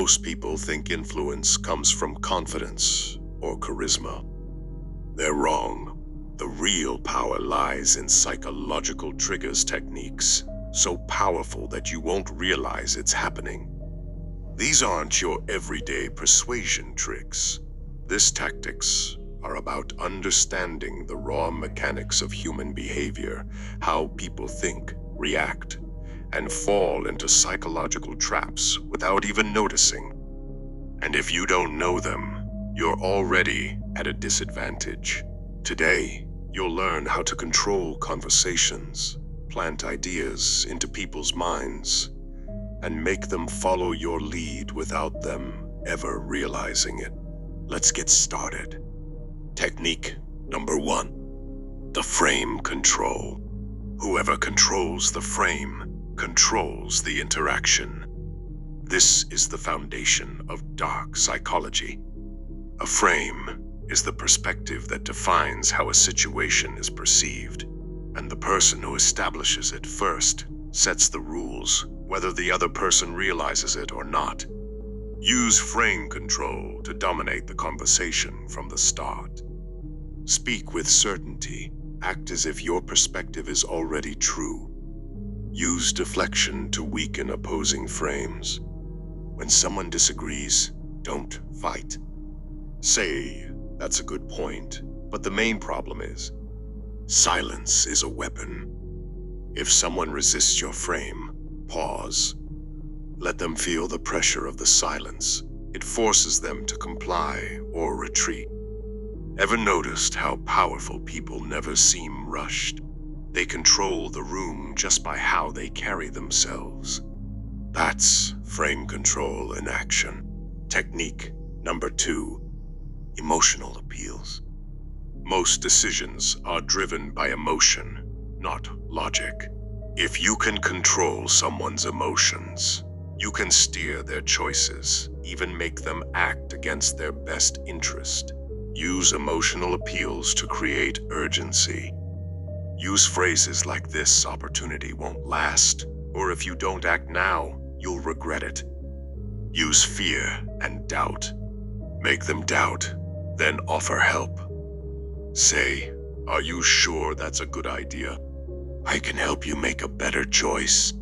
Most people think influence comes from confidence or charisma. They're wrong. The real power lies in psychological triggers techniques, so powerful that you won't realize it's happening. These aren't your everyday persuasion tricks. These tactics are about understanding the raw mechanics of human behavior, how people think, react, and fall into psychological traps without even noticing. And if you don't know them, you're already at a disadvantage. Today, you'll learn how to control conversations, plant ideas into people's minds, and make them follow your lead without them ever realizing it. Let's get started. Technique number 1. The frame control. Whoever controls the frame controls the interaction. This is the foundation of dark psychology. A frame is the perspective that defines how a situation is perceived, and the person who establishes it first sets the rules, whether the other person realizes it or not. Use frame control to dominate the conversation from the start. Speak with certainty. Act as if your perspective is already true. Use deflection to weaken opposing frames. When someone disagrees, don't fight. Say, "That's a good point, but the main problem is..." Silence is a weapon. If someone resists your frame, pause. Let them feel the pressure of the silence. It forces them to comply or retreat. Ever noticed how powerful people never seem rushed? They control the room just by how they carry themselves. That's frame control in action. Technique number 2. Emotional appeals. Most decisions are driven by emotion, not logic. If you can control someone's emotions, you can steer their choices, even make them act against their best interest. Use emotional appeals to create urgency. Use phrases like "this opportunity won't last," or "if you don't act now, you'll regret it." Use fear and doubt. Make them doubt, then offer help. Say, "Are you sure that's a good idea? I can help you make a better choice."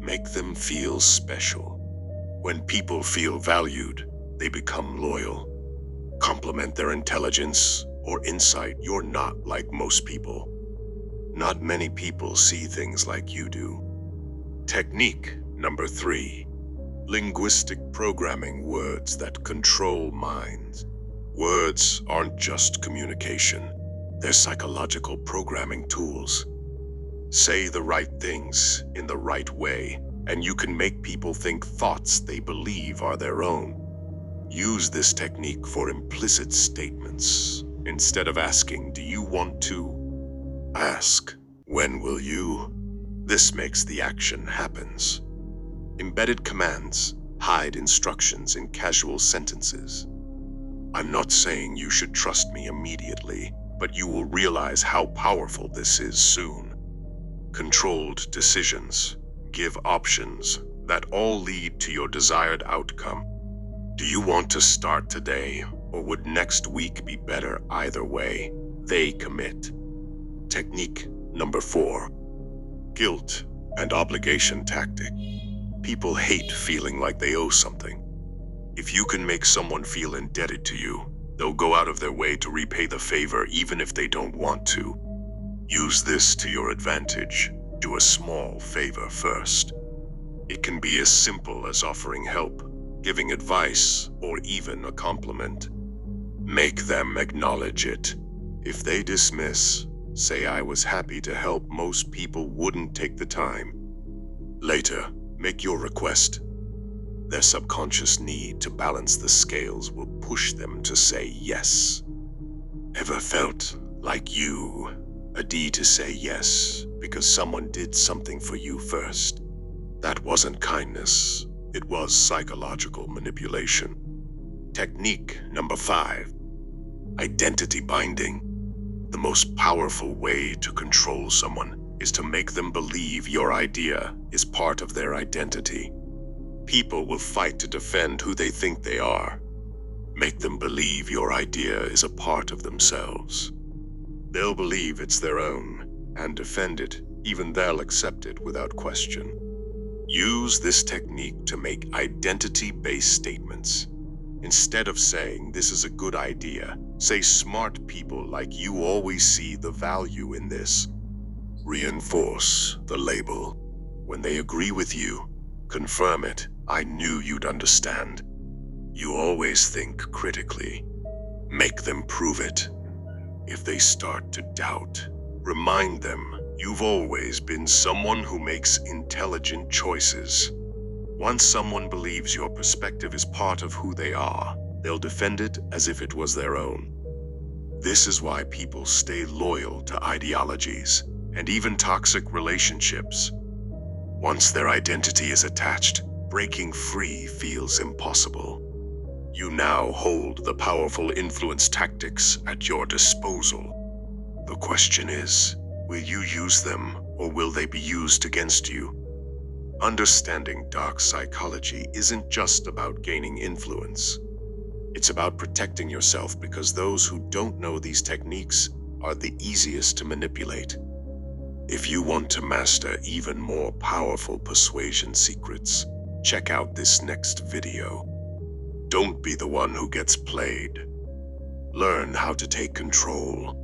Make them feel special. When people feel valued, they become loyal. Compliment their intelligence or insight. You're not like most people. Not many people see things like you do. Technique number 3. Linguistic programming. Words that control minds. Words aren't just communication. They're psychological programming tools. Say the right things in the right way, and you can make people think thoughts they believe are their own. Use this technique for implicit statements. Instead of asking, "Do you want to?" ask, "When will you?" This makes the action happens. Embedded commands. Hide instructions in casual sentences. I'm not saying you should trust me immediately, but you will realize how powerful this is soon. Controlled decisions. Give options that all lead to your desired outcome. Do you want to start today, or would next week be better? Either way, they commit. Technique number 4. Guilt and obligation tactic. People hate feeling like they owe something. If you can make someone feel indebted to you, they'll go out of their way to repay the favor even if they don't want to. Use this to your advantage. Do a small favor first. It can be as simple as offering help, giving advice, or even a compliment. Make them acknowledge it. If they dismiss, say, "I was happy to help." Most people wouldn't take the time. Later, make your request. Their subconscious need to balance the scales will push them to say yes. Ever felt like you a need to say yes because someone did something for you first? That wasn't kindness. It was psychological manipulation. Technique number 5. Identity binding. The most powerful way to control someone is to make them believe your idea is part of their identity. People will fight to defend who they think they are. Make them believe your idea is a part of themselves. They'll believe it's their own and defend it, even they'll accept it without question. Use this technique to make identity-based statements. Instead of saying, "This is a good idea," say, "Smart people like you always see the value in this." Reinforce the label. When they agree with you, confirm it. "I knew you'd understand. You always think critically." Make them prove it. If they start to doubt, remind them you've always been someone who makes intelligent choices. Once someone believes your perspective is part of who they are, they'll defend it as if it was their own. This is why people stay loyal to ideologies and even toxic relationships. Once their identity is attached, breaking free feels impossible. You now hold the powerful influence tactics at your disposal. The question is, will you use them or will they be used against you? Understanding dark psychology isn't just about gaining influence. It's about protecting yourself, because those who don't know these techniques are the easiest to manipulate. If you want to master even more powerful persuasion secrets, check out this next video. Don't be the one who gets played. Learn how to take control